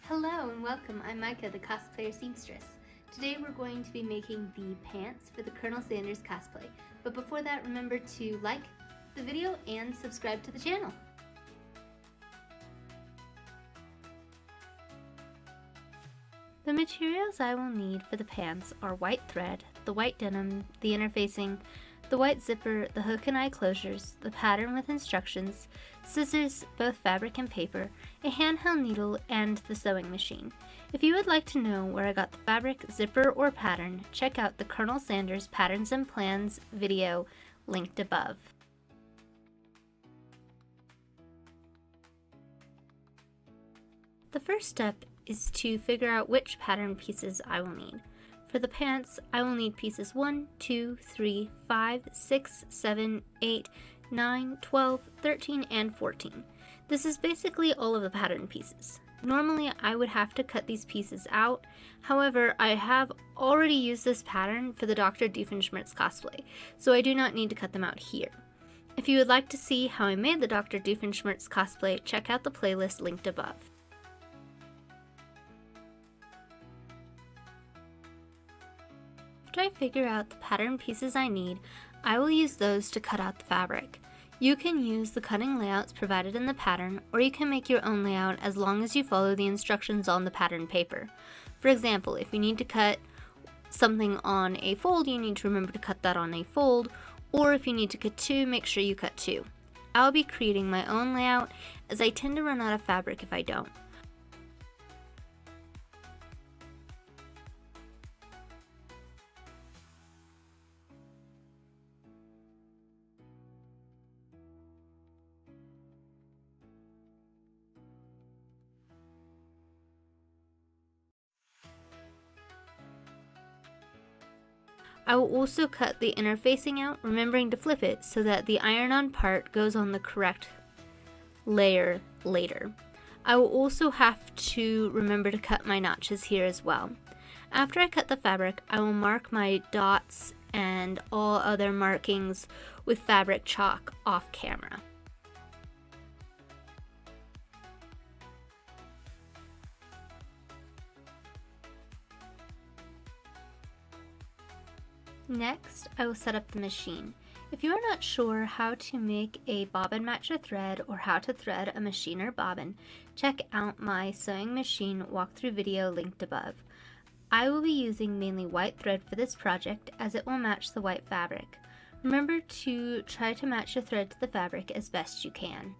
Hello and welcome, I'm Micah, the cosplayer seamstress. Today we're going to be making the pants for the Colonel Sanders cosplay. But before that, remember to like the video and subscribe to the channel. The materials I will need for the pants are white thread, the white denim, the interfacing, the white zipper, the hook and eye closures, the pattern with instructions, scissors, both fabric and paper, a handheld needle, and the sewing machine. If you would like to know where I got the fabric, zipper, or pattern, check out the Colonel Sanders Patterns and Plans video linked above. The first step is to figure out which pattern pieces I will need. For the pants, I will need pieces 1, 2, 3, 5, 6, 7, 8, 9, 12, 13, and 14. This is basically all of the pattern pieces. Normally, I would have to cut these pieces out. However, I have already used this pattern for the Dr. Doofenshmirtz cosplay, so I do not need to cut them out here. If you would like to see how I made the Dr. Doofenshmirtz cosplay, check out the playlist linked above. After I figure out the pattern pieces I need, I will use those to cut out the fabric. You can use the cutting layouts provided in the pattern, or you can make your own layout as long as you follow the instructions on the pattern paper. For example, if you need to cut something on a fold, you need to remember to cut that on a fold, or if you need to cut two, make sure you cut two. I'll be creating my own layout as I tend to run out of fabric if I don't. I will also cut the inner facing out, remembering to flip it so that the iron-on part goes on the correct layer later. I will also have to remember to cut my notches here as well. After I cut the fabric, I will mark my dots and all other markings with fabric chalk off camera. Next, I will set up the machine. If you are not sure how to make a bobbin matcher thread or how to thread a machine or bobbin, check out my sewing machine walkthrough video linked above. I will be using mainly white thread for this project as it will match the white fabric. Remember to try to match your thread to the fabric as best you can.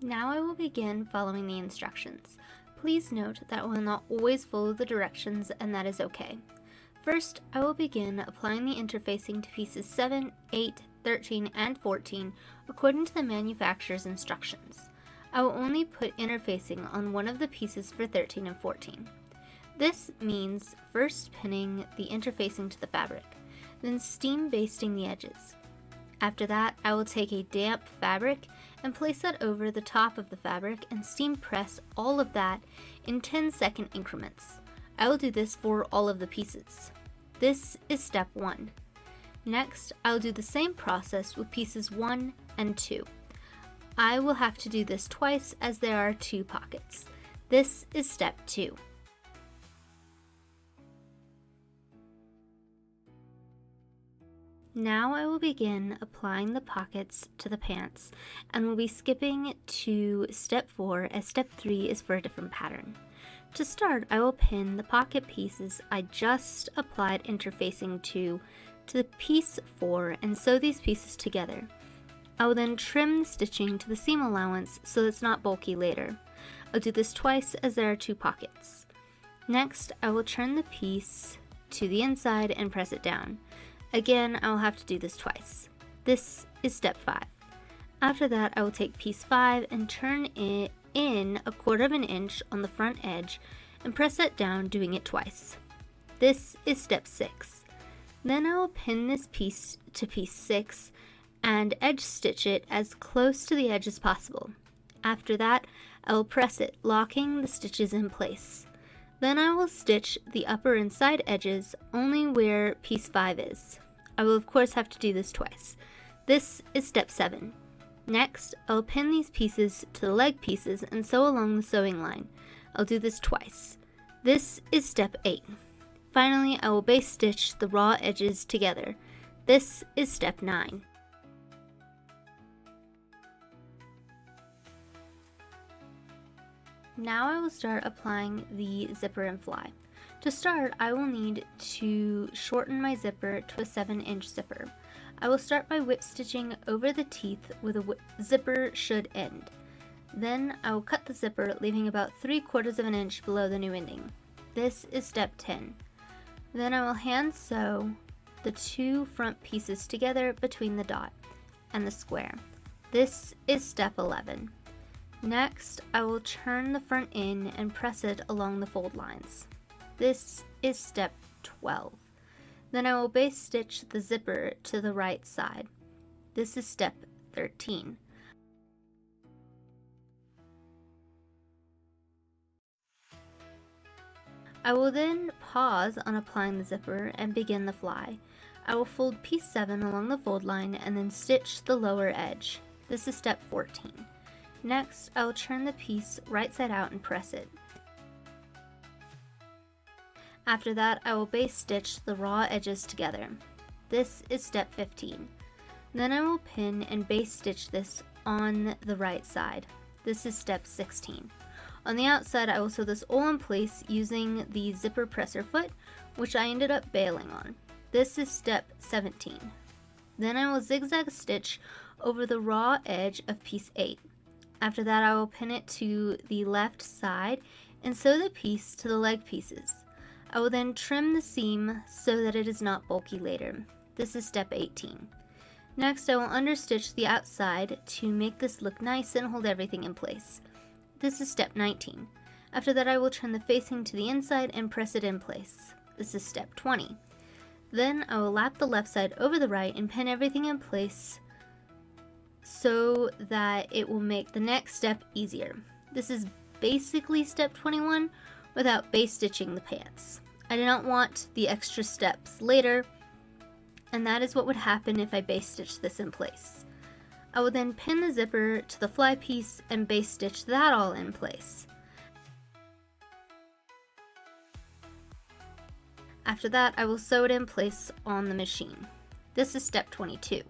Now I will begin following the instructions. Please note that I will not always follow the directions, and that is okay. First, I will begin applying the interfacing to pieces 7, 8, 13, and 14 according to the manufacturer's instructions. I will only put interfacing on one of the pieces for 13 and 14. This means first pinning the interfacing to the fabric, then steam basting the edges. After that, I will take a damp fabric and place that over the top of the fabric and steam press all of that in 10-second increments. I will do this for all of the pieces. This is step 1. Next, I will do the same process with pieces 1 and 2. I will have to do this twice as there are 2 pockets. This is step 2. Now I will begin applying the pockets to the pants and will be skipping to step 4 as step 3 is for a different pattern. To start, I will pin the pocket pieces I just applied interfacing to the piece 4 and sew these pieces together. I will then trim the stitching to the seam allowance so it's not bulky later. I'll do this twice as there are 2 pockets. Next, I will turn the piece to the inside and press it down. Again, I will have to do this twice. This is step 5. After that, I will take piece 5 and turn it in 1/4 inch on the front edge and press that down, doing it twice. This is step 6. Then I will pin this piece to piece 6 and edge stitch it as close to the edge as possible. After that, I will press it, locking the stitches in place. Then I will stitch the upper and side edges only where piece 5 is. I will of course have to do this twice. This is step 7. Next, I'll pin these pieces to the leg pieces and sew along the sewing line. I'll do this twice. This is step 8. Finally, I will base stitch the raw edges together. This is step 9. Now I will start applying the zipper and fly. To start, I will need to shorten my zipper to a 7-inch zipper. I will start by whip stitching over the teeth where the zipper should end. Then I will cut the zipper, leaving about 3/4 of an inch below the new ending. This is step 10. Then I will hand sew the 2 front pieces together between the dot and the square. This is step 11. Next, I will turn the front in and press it along the fold lines. This is step 12. Then I will base stitch the zipper to the right side. This is step 13. I will then pause on applying the zipper and begin the fly. I will fold piece 7 along the fold line and then stitch the lower edge. This is step 14. Next, I will turn the piece right side out and press it. After that, I will base stitch the raw edges together. This is step 15. Then I will pin and base stitch this on the right side. This is step 16. On the outside, I will sew this all in place using the zipper presser foot, which I ended up bailing on. This is step 17. Then I will zigzag stitch over the raw edge of piece 8. After that, I will pin it to the left side and sew the piece to the leg pieces. I will then trim the seam so that it is not bulky later. This is step 18. Next, I will understitch the outside to make this look nice and hold everything in place. This is step 19. After that, I will turn the facing to the inside and press it in place. This is step 20. Then I will lap the left side over the right and pin everything in place so that it will make the next step easier. This is basically step 21 without base stitching the pants. I do not want the extra steps later, and that is what would happen if I base stitch this in place. I will then pin the zipper to the fly piece and base stitch that all in place. After that, I will sew it in place on the machine. This is step 22.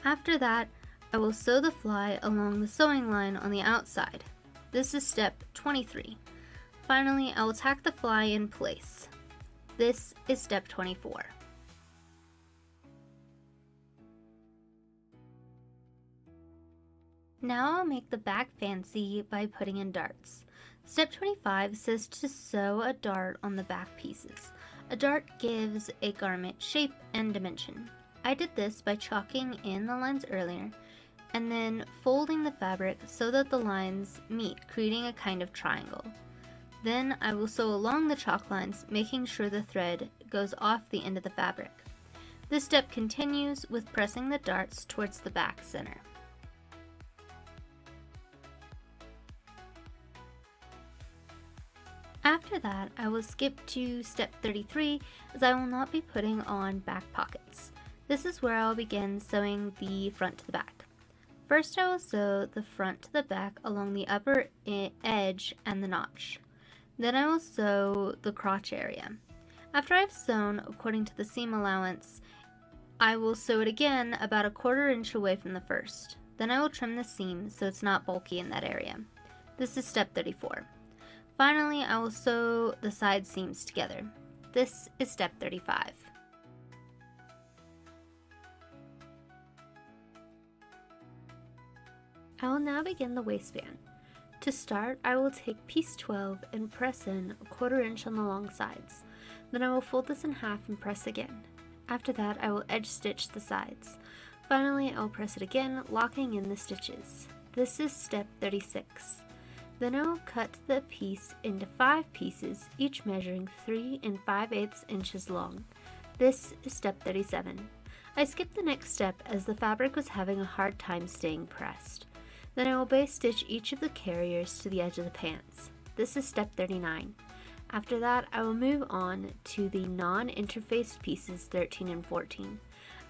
After that, I will sew the fly along the sewing line on the outside. This is step 23. Finally, I will tack the fly in place. This is step 24. Now I'll make the back fancy by putting in darts. Step 25 says to sew a dart on the back pieces. A dart gives a garment shape and dimension. I did this by chalking in the lines earlier and then folding the fabric so that the lines meet, creating a kind of triangle. Then I will sew along the chalk lines, making sure the thread goes off the end of the fabric. This step continues with pressing the darts towards the back center. After that, I will skip to step 33 as I will not be putting on back pockets. This is where I will begin sewing the front to the back. First, I will sew the front to the back along the upper edge and the notch. Then I will sew the crotch area. After I've sewn according to the seam allowance, I will sew it again about 1/4 inch away from the first. Then I will trim the seam so it's not bulky in that area. This is step 34. Finally, I will sew the side seams together. This is step 35. I will now begin the waistband. To start, I will take piece 12 and press in 1/4 inch on the long sides. Then I will fold this in half and press again. After that, I will edge stitch the sides. Finally, I will press it again, locking in the stitches. This is step 36. Then I will cut the piece into 5 pieces, each measuring 3 5/8 inches long. This is step 37. I skipped the next step as the fabric was having a hard time staying pressed. Then I will base stitch each of the carriers to the edge of the pants. This is step 39. After that, I will move on to the non-interfaced pieces 13 and 14.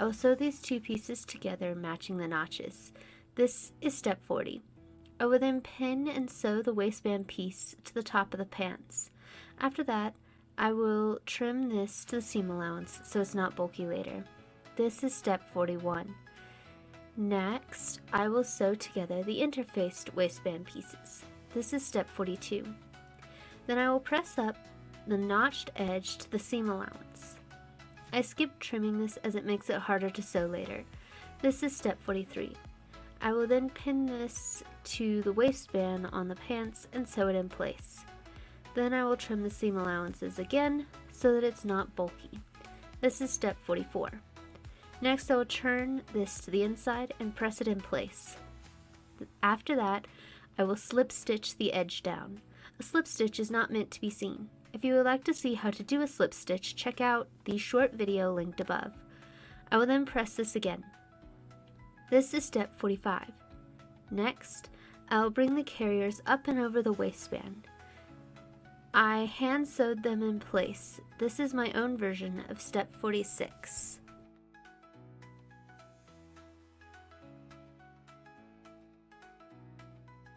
I will sew these 2 pieces together, matching the notches. This is step 40. I will then pin and sew the waistband piece to the top of the pants. After that, I will trim this to the seam allowance so it's not bulky later. This is step 41. Next, I will sew together the interfaced waistband pieces. This is step 42. Then I will press up the notched edge to the seam allowance. I skipped trimming this as it makes it harder to sew later. This is step 43. I will then pin this to the waistband on the pants and sew it in place. Then I will trim the seam allowances again so that it's not bulky. This is step 44. Next, I will turn this to the inside and press it in place. After that, I will slip stitch the edge down. A slip stitch is not meant to be seen. If you would like to see how to do a slip stitch, check out the short video linked above. I will then press this again. This is step 45. Next, I will bring the carriers up and over the waistband. I hand sewed them in place. This is my own version of step 46.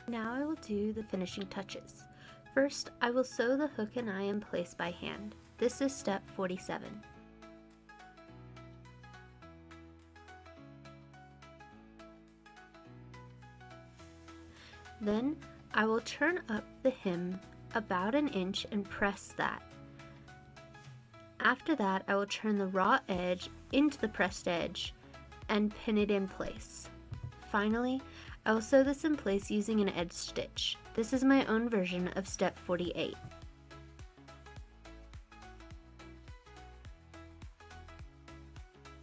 Now I will do the finishing touches. First, I will sew the hook and eye in place by hand. This is step 47. Then, I will turn up the hem about an inch and press that. After that, I will turn the raw edge into the pressed edge and pin it in place. Finally, I will sew this in place using an edge stitch. This is my own version of step 48.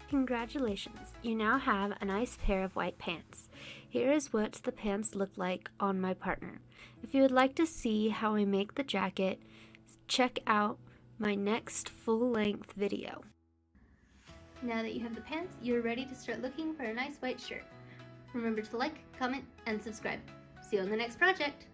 Congratulations, you now have a nice pair of white pants. Here is what the pants look like on my partner. If you would like to see how I make the jacket, check out my next full-length video. Now that you have the pants, you're ready to start looking for a nice white shirt. Remember to like, comment, and subscribe. See you on the next project!